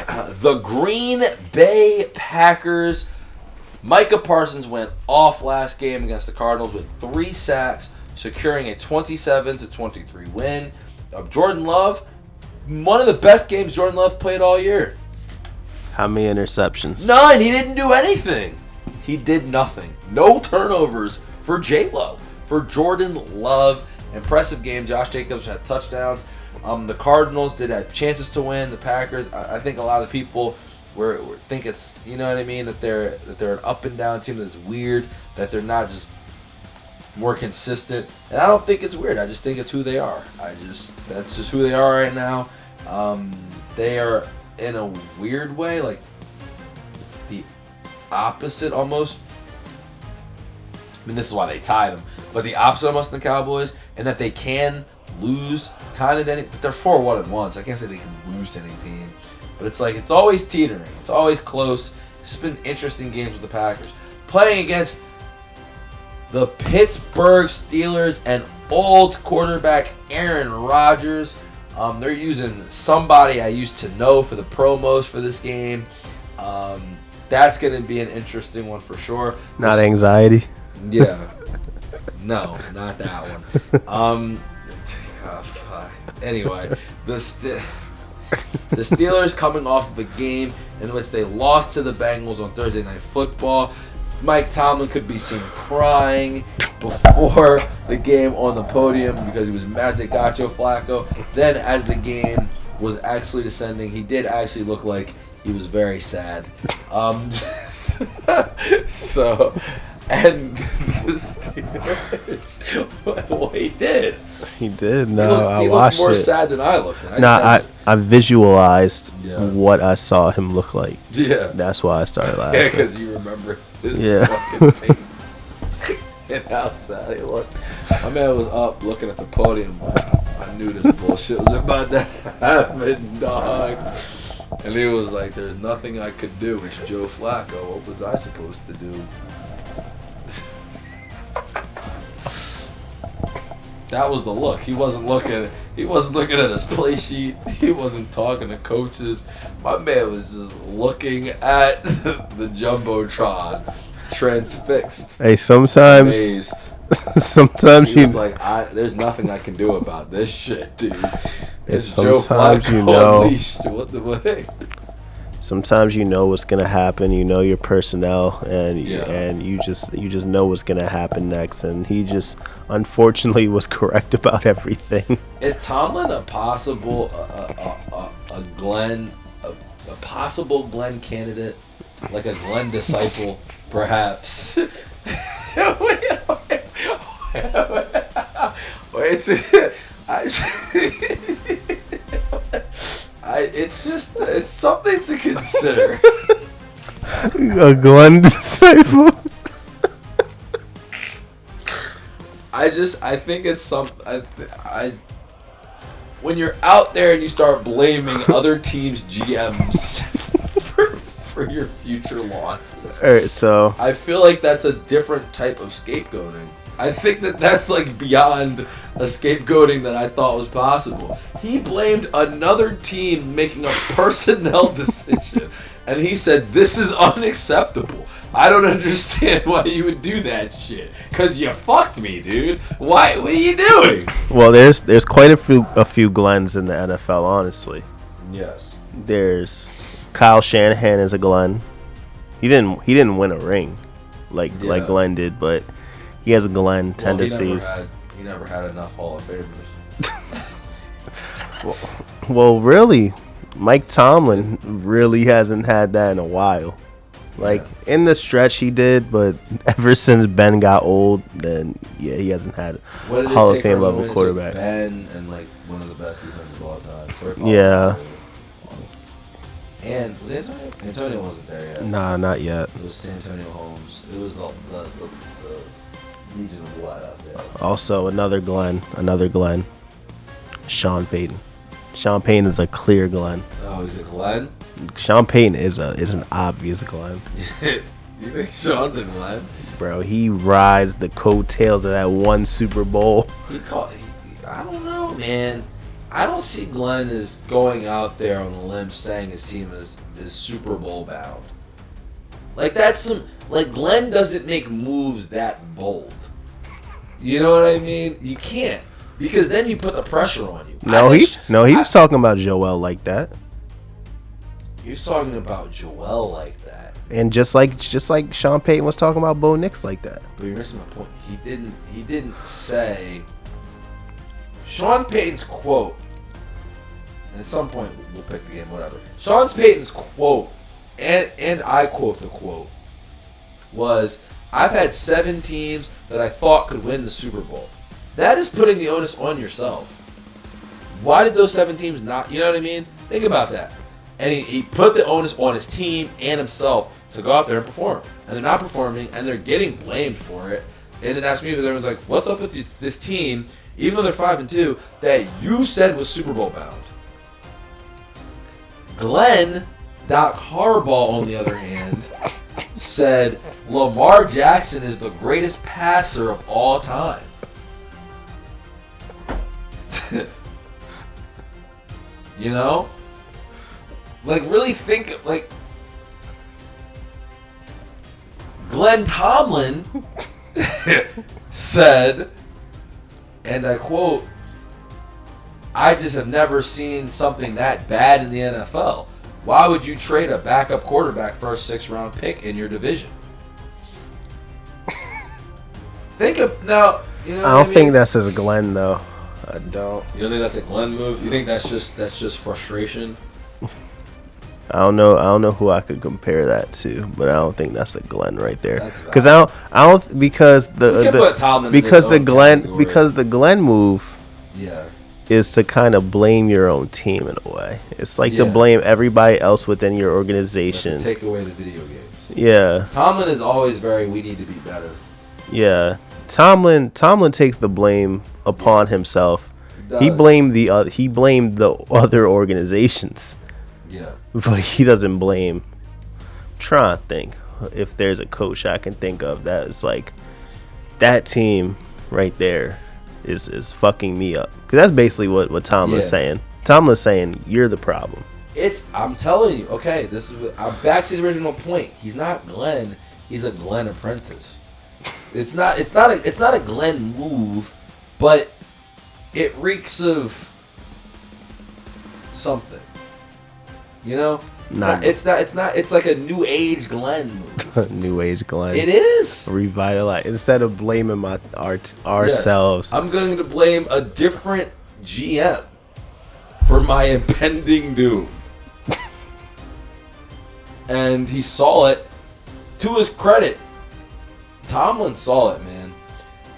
The Green Bay Packers. Micah Parsons went off last game against the Cardinals with 3 sacks, securing a 27-23 win. Jordan Love, one of the best games Jordan Love played all year. How many interceptions? None. He didn't do anything. He did nothing. No turnovers for J-Lo. For Jordan Love, impressive game. Josh Jacobs had touchdowns. The Cardinals did have chances to win. The Packers, I think a lot of people think it's, you know what I mean, that they're an up and down team that's weird, that they're not just more consistent. And I don't think it's weird. I just think it's who they are. That's just who they are right now. They are in a weird way, like the opposite almost. I mean, this is why they tied them, but the opposite almost than the Cowboys, and that they can lose kind of but they're 4-1-1, so I can't say they can lose to any team. But it's like, it's always teetering. It's always close. It's just been interesting games with the Packers. Playing against the Pittsburg Steelers and old quarterback Aaron Rodgers. They're using somebody I used to know for the promos for this game. That's going to be an interesting one for sure. Not anxiety? Yeah. No, not that one. Oh, fuck. Anyway, the Steelers coming off of a game in which they lost to the Bengals on Thursday Night Football. Mike Tomlin could be seen crying before the game on the podium because he was mad they got Joe Flacco. Then as the game was actually descending, he did actually look like he was very sad. And the Steelers, well, he did. He did. No, I watched it. He looked more sad than I looked. I visualized what I saw him look like. Yeah. That's why I started laughing. Yeah, because you remember his fucking face and how sad he looked. My man was up looking at the podium. I knew this bullshit was about to happen, dog. And he was like, there's nothing I could do. It's Joe Flacco. What was I supposed to do? That was the look. He wasn't looking at his play sheet. He wasn't talking to coaches. My man was just looking at the Jumbotron, transfixed. Hey, sometimes he was like, there's nothing I can do about this shit, dude. It's sometimes Joe Flacco unleashed. Sometimes you know what's gonna happen. You know your personnel, and you just know what's gonna happen next. And he just unfortunately was correct about everything. Is Tomlin a possible possible Glenn candidate, like a Glenn disciple, perhaps? It's something to consider. A Glenn disciple. I think it's something. When you're out there and you start blaming other teams' GMs for your future losses, all right, so I feel like that's a different type of scapegoating. I think that's like beyond a scapegoating that I thought was possible. He blamed another team making a personnel decision, and he said, this is unacceptable. I don't understand why you would do that shit. Because you fucked me, dude. Why? What are you doing? Well, there's quite a few Glens in the NFL, honestly. Yes. There's Kyle Shanahan is a Glenn. He didn't win a ring like Glenn did, but he has a Glenn tendencies. He never had enough Hall of Famers. well, really, Mike Tomlin really hasn't had that in a while. In the stretch he did, but ever since Ben got old, then he hasn't had a Hall of Fame level quarterback. Ben and one of the best defenses of all time. Yeah. And was Antonio? Antonio wasn't there yet. Nah, not yet. It was Santonio Holmes. It was the Legion of Blood out there. Also, another Glenn. Sean Payton. Sean Payton is a clear Glenn. Oh, is it Glenn? Sean Payton is an obvious Glenn. You think Sean's a Glenn? Bro, he rides the coattails of that one Super Bowl. I don't know, man. I don't see Glenn as going out there on a limb saying his team is Super Bowl bound. Like Glenn doesn't make moves that bold. You know what I mean? You can't, because then you put the pressure on you. He was talking about Joel like that. He was talking about Joel like that. And just like Sean Payton was talking about Bo Nix like that. But you're missing my point. He didn't say. Sean Payton's quote, and at some point we'll pick the game, whatever. Sean Payton's quote, and I quote the quote, was, "I've had 7 teams that I thought could win the Super Bowl." That is putting the onus on yourself. Why did those 7 teams not? You know what I mean? Think about that. And he put the onus on his team and himself to go out there and perform. And they're not performing, and they're getting blamed for it. And then that's me, because everyone's like, what's up with this team, even though they're 5-2, that you said was Super Bowl bound? Doc Harbaugh, on the other hand, said Lamar Jackson is the greatest passer of all time. You know? Like, really think, like, Glenn Tomlin said, and I quote, "I just have never seen something that bad in the NFL. Why would you trade a backup quarterback for a 6th-round pick in your division?" Think of, now, you know what I don't think that's as Glenn, though. I don't. You don't think that's a Glenn move? You think that's just frustration? I don't know who I could compare that to, but I don't think that's a Glenn right there. Because because the Glenn move, yeah, is to kind of blame your own team in a way. It's like to blame everybody else within your organization. Like take away the video games. Yeah. Tomlin is always we need to be better. Yeah. Tomlin takes the blame upon himself. He blamed the other organizations. Yeah. But he doesn't blame. I'm trying to think if there's a coach I can think of that is like, that team right there is fucking me up. Because that's basically what Tomlin's saying. Tomlin's saying you're the problem. I'm telling you. Okay, I'm back to the original point. He's not Glenn. He's a Glenn apprentice. It's not a Glenn move, but it reeks of something. You know? It's like a new age Glenn move. New age Glenn. It is. Revitalize. Instead of blaming ourselves. I'm going to blame a different GM for my impending doom. And he saw it. To his credit, Tomlin saw it, man.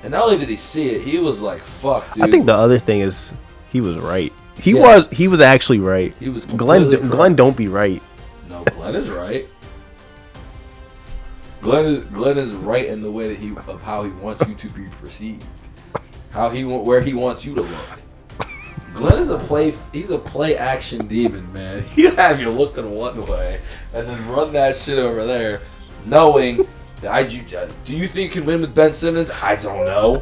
And not only did he see it, he was like, fuck, dude. I think the other thing is he was right. He was actually right. He was Glenn don't be right. No, Glenn is right. Glenn is right in the way that of how he wants you to be perceived. Where he wants you to look. Glenn is he's a play action demon, man. He'll have you looking one way and then run that shit over there, knowing that do you think you can win with Ben Simmons? I don't know.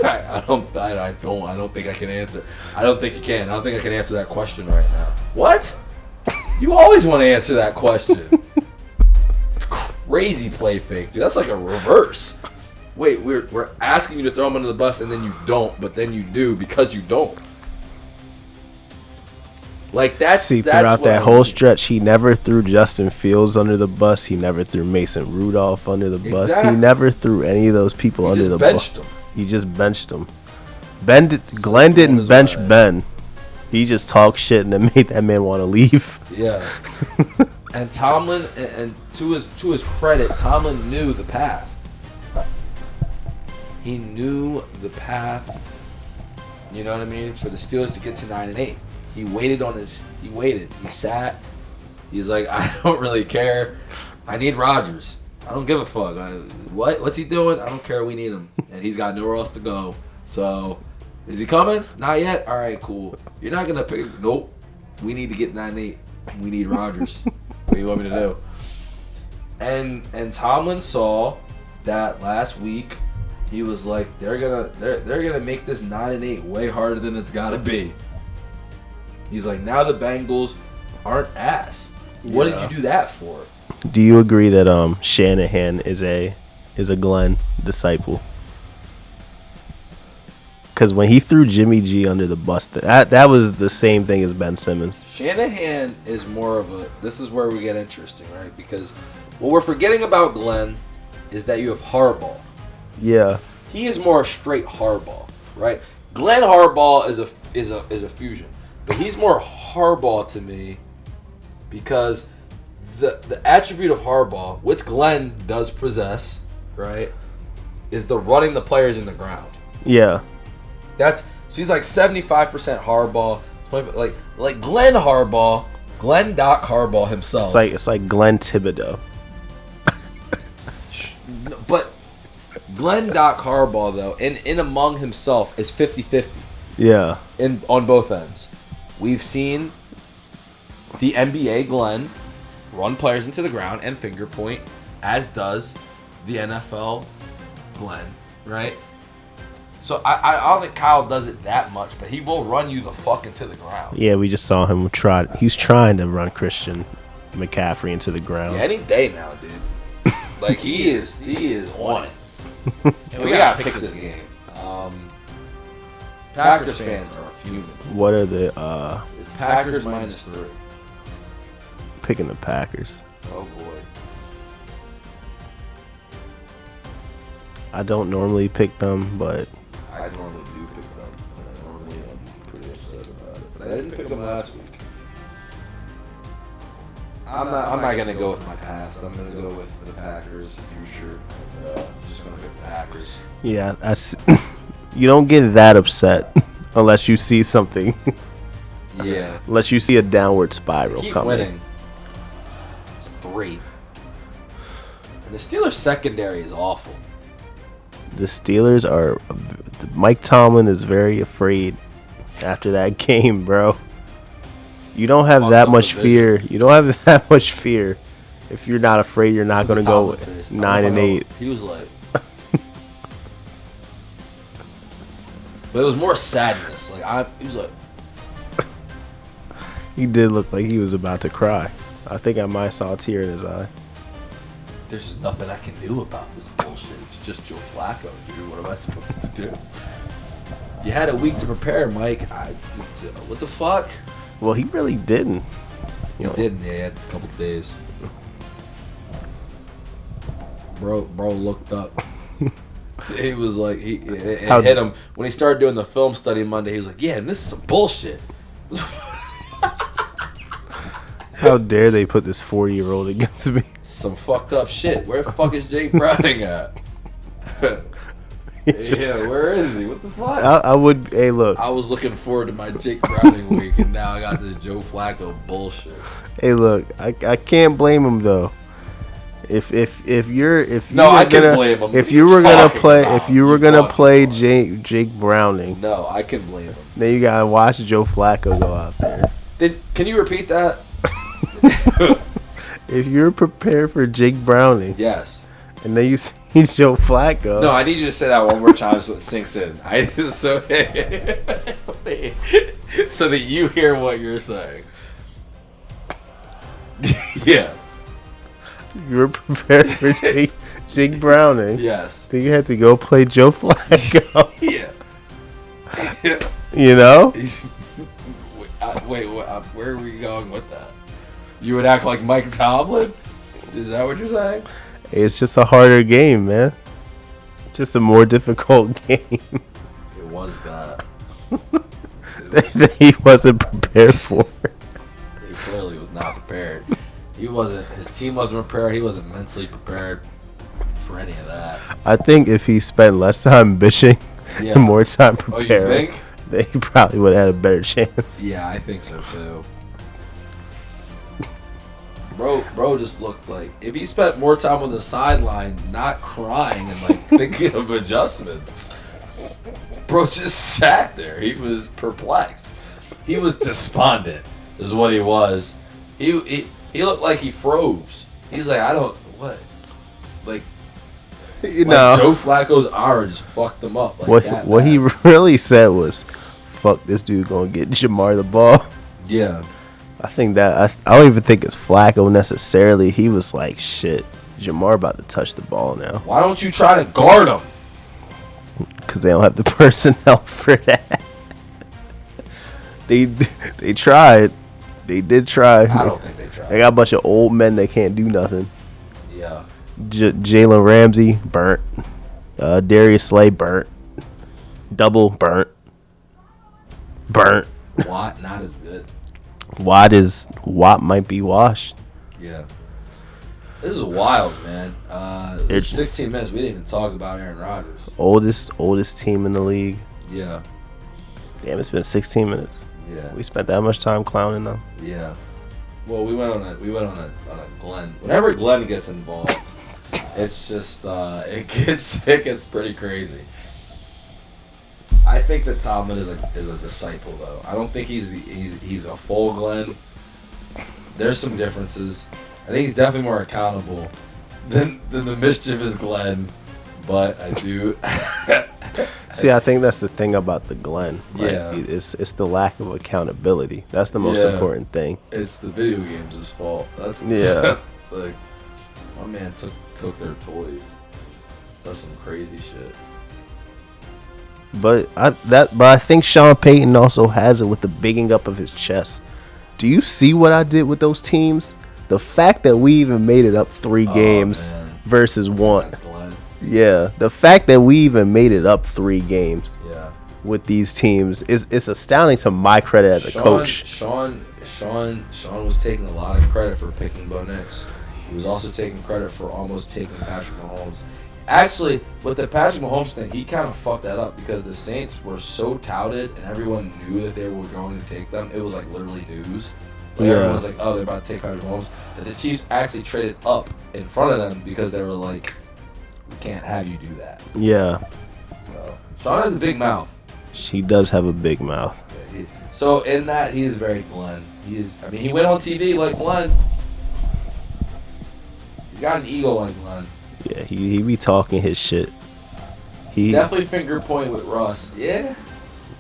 I don't think I can answer. I don't think you can. I don't think I can answer that question right now. What? You always want to answer that question. It's crazy play fake, dude. That's like a reverse. Wait, we're asking you to throw him under the bus and then you don't, but then you do because you don't. Like throughout that whole stretch, he never threw Justin Fields under the bus. He never threw Mason Rudolph under the bus. He never threw any of those people under the bus. He just benched them. Glenn didn't bench Ben. He just talked shit and then made that man want to leave. Yeah. And Tomlin, and to his credit, Tomlin knew the path. He knew the path. You know what I mean? For the Steelers to get to 9-8. He waited. He sat. He's like, I don't really care. I need Rodgers. I don't give a fuck. What's he doing? I don't care. We need him. And he's got nowhere else to go. So, is he coming? Not yet? All right, cool. You're not going to pick. Nope. We need to get 9-8. We need Rodgers. What do you want me to do? And Tomlin saw that last week. He was like, they're gonna make this 9-8 way harder than it's gotta be. He's like, now the Bengals aren't ass. What did you do that for? Do you agree that Shanahan is a Glenn disciple? Because when he threw Jimmy G under the bus, that was the same thing as Ben Simmons. Shanahan is more of a... This is where we get interesting, right? Because what we're forgetting about Glenn is that you have Harbaugh. Yeah. He is more a straight Harbaugh, right? Glenn Harbaugh is a fusion. But he's more Harbaugh to me because the attribute of Harbaugh, which Glenn does possess, right, is the running the players in the ground. Yeah. So he's like 75% Harbaugh, 20, like Glenn Harbaugh, Glenn Doc Harbaugh himself. It's like Glenn Thibodeau. But Glenn Doc Harbaugh though, in among himself is 50-50. Yeah. On both ends. We've seen the NBA Glenn run players into the ground and finger point, as does the NFL Glenn, right? So I don't think Kyle does it that much, but he will run you the fuck into the ground. Yeah, we just saw him try. He's trying to run Christian McCaffrey into the ground. Yeah, any day now, dude. Like he is on it. And we gotta pick this game. Packers fans are fuming. What are the It's Packers -3. Picking the Packers. Oh boy. I don't normally pick them, but I normally do pick them. And normally I'm pretty upset about it. But I didn't pick them last week. I'm not gonna go with my past. I'm gonna go with the Packers future. And, I'm just gonna pick the Packers. yeah, you don't get that upset unless you see something. Yeah. Unless you see a downward spiral Keep coming. winning. It's 3. And the Steelers secondary is awful. The Steelers are. Mike Tomlin is very afraid after that game, bro. You don't have that much fear. You don't have that much fear if you're not afraid you're not going to go 9-8. He was like. But it was more sadness. He was like. He did look like he was about to cry. I think I might have saw a tear in his eye. There's just nothing I can do about this bullshit. It's just Joe Flacco, dude. What am I supposed to do? You had a week to prepare, Mike. What the fuck? Well, he really didn't. He didn't. Yeah, he had a couple days. Bro looked up. It was like it hit him when he started doing the film study Monday. He was like, "Yeah, and this is some bullshit." How dare they put this 40-year-old against me? Some fucked up shit. Where the fuck is Jake Browning at? Yeah, where is he? What the fuck? I would. Hey, look. I was looking forward to my Jake Browning week, and now I got this Joe Flacco bullshit. Hey, look. I can't blame him though. If you I can blame him. If you were gonna play Jake Browning, no, I can blame him. Then you gotta watch Joe Flacco go out there. Can you repeat that? If you're prepared for Jake Browning, yes, and then you see Joe Flacco. No, I need you to say that one more time so it sinks in. So that you hear what you're saying. Yeah. You're prepared for Jake Browning. Yes. Then you had to go play Joe Flacco. Yeah. You know? Wait, where are we going with that? You would act like Mike Tomlin? Is that what you're saying? It's just a harder game, man. Just a more difficult game. It was that. That he wasn't prepared for. He clearly was not prepared. His team wasn't prepared. He wasn't mentally prepared for any of that. I think if he spent less time bitching and more time preparing, then he probably would have had a better chance. Yeah, I think so too. Bro just looked like if he spent more time on the sideline not crying and like thinking of adjustments. Bro just sat there. He was perplexed. He was despondent is what he was. He looked like he froze. He's like, like Joe Flacco's aura just fucked him up. What he really said was, "Fuck this dude gonna get Jamar the ball." Yeah. I think that I don't even think it's Flacco necessarily. He was like, shit, Jamar about to touch the ball now. Why don't you try to guard him? Because they don't have the personnel for that. They tried. They did try. I don't think they tried. They got a bunch of old men that can't do nothing. Yeah. Jalen Ramsey, burnt. Darius Slay, burnt. Double, burnt. Watt, not as good. Watt might be washed. Yeah. This is wild, man. It's 16 minutes. We didn't even talk about Aaron Rodgers. Oldest team in the league. Yeah. Damn, it's been 16 minutes. Yeah. We spent that much time clowning them. Yeah. Well, we went on a Glenn. Whenever Glenn gets involved, it's just it gets pretty crazy. I think that Tomlin is a disciple, though. I don't think he's a full Glenn. There's some differences. I think he's definitely more accountable than the mischievous Glenn. But I do. See, I think that's the thing about the Glenn. Like, yeah. It's the lack of accountability. That's the most important thing. It's the video games' fault. That's like my man took their toys. That's some crazy shit. But I think Sean Payton also has it with the bigging up of his chest. Do you see what I did with those teams? The fact that we even made it up 3 games versus 1. Yeah, the fact that we even made it up 3 games with these teams it's astounding to my credit as a coach. Sean was taking a lot of credit for picking Bo Nix. He was also taking credit for almost taking Patrick Mahomes. Actually, with the Patrick Mahomes thing, he kind of fucked that up because the Saints were so touted and everyone knew that they were going to take them. It was like literally news. Everyone was like, oh, they're about to take Patrick Mahomes. And the Chiefs actually traded up in front of them because they were like, we can't have you do that. Yeah. So Sean has a big mouth. He does have a big mouth. Yeah, so in that, he is very Glenn. He went on TV like Glenn. He's got an ego like Glenn. Yeah, he be talking his shit. He definitely finger point with Russ. Yeah.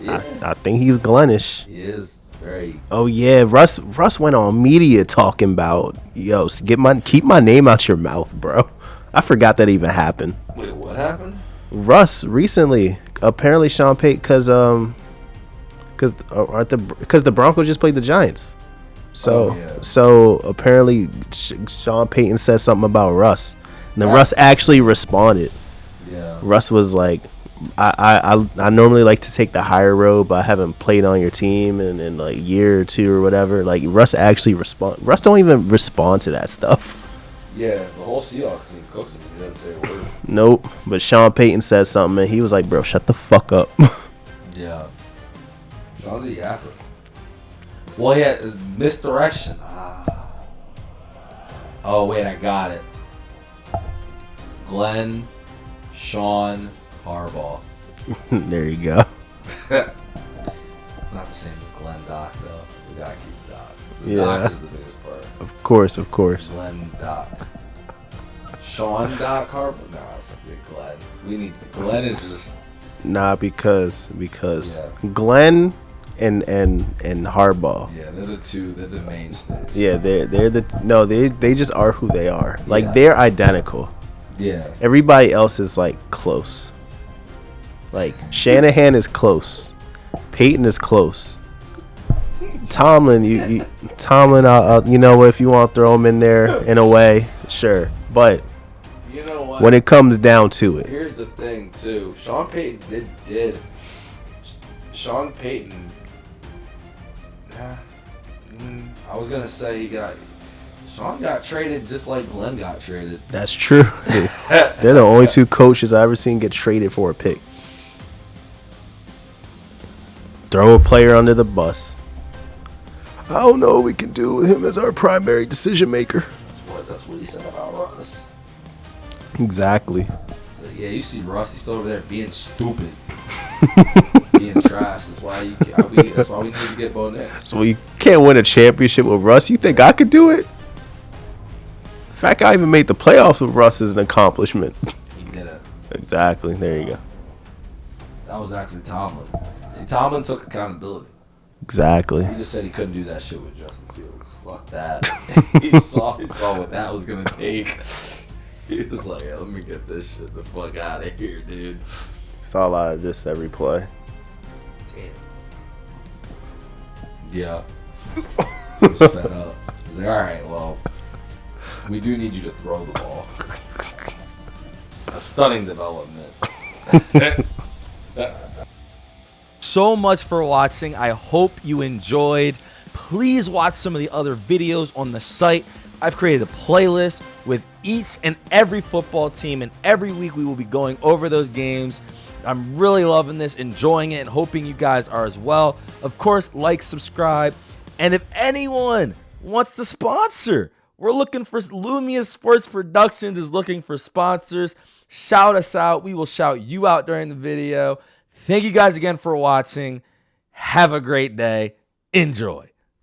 I think he's Glennish. He is very. Oh yeah, Russ went on media talking about keep my name out your mouth, bro. I forgot that even happened. Wait, what happened? Russ recently, apparently Sean Payton, because the Broncos just played the Giants. So apparently Sean Payton said something about Russ, and then Russ actually responded. Yeah. Russ was like, I normally like to take the higher road, but I haven't played on your team in like a year or 2 or whatever. Like Russ actually Russ don't even respond to that stuff. Yeah, the whole Seahawks team cooks him. He doesn't say a word. Nope. But Sean Payton said something, and he was like, bro, shut the fuck up. Yeah. Sean's a yapper. Well, yeah, misdirection. Oh, wait, I got it. Glenn, Sean, Harbaugh. There you go. Not the same as Glenn Doc, though. We gotta keep Doc. Doc is the biggest part. Of course. Glenn Doc. Sean Doc Harbaugh? Nah, it's the Glenn. We need the Glenn is just. Nah, because Glenn and Harbaugh. Yeah, they're the two. They're the mainstays. Yeah, they just are who they are. Like they're identical. Yeah. Everybody else is like close. Like Shanahan is close. Peyton is close. Tomlin, Tomlin, if you want to throw him in there in a way, sure. But you know what? When it comes down to it, here's the thing too. Sean Payton did. Sean Payton. I was gonna say Sean got traded just like Glenn got traded. That's true. They're the only 2 coaches I ever seen get traded for a pick. Throw a player under the bus. I don't know what we can do with him as our primary decision maker. That's what he said about Russ. Exactly. So, yeah, you see Russ, he's still over there being stupid. Being trash. That's why we need to get Bo Nix. So you can't win a championship with Russ. You think I could do it? The fact I even made the playoffs with Russ is an accomplishment. He did it. Exactly. There you go. That was actually Tomlin. See, Tomlin took accountability. Exactly. He just said he couldn't do that shit with Justin Fields. Fuck that. he saw what that was gonna take. He was like, let me get this shit the fuck out of here, dude. Saw a lot of this every play. Damn. Yeah. He was fed up. He's like, all right, well, we do need you to throw the ball. A stunning development. So much for watching. I hope you enjoyed. Please watch some of the other videos on the site. I've created a playlist with each and every football team, and every week we will be going over those games. I'm really loving this, enjoying it, and hoping you guys are as well. Of course, like, subscribe, and if anyone wants to sponsor, we're looking for Lumia Sports Productions is looking for sponsors. Shout us out. We will shout you out during the video. Thank you guys again for watching. Have a great day. Enjoy.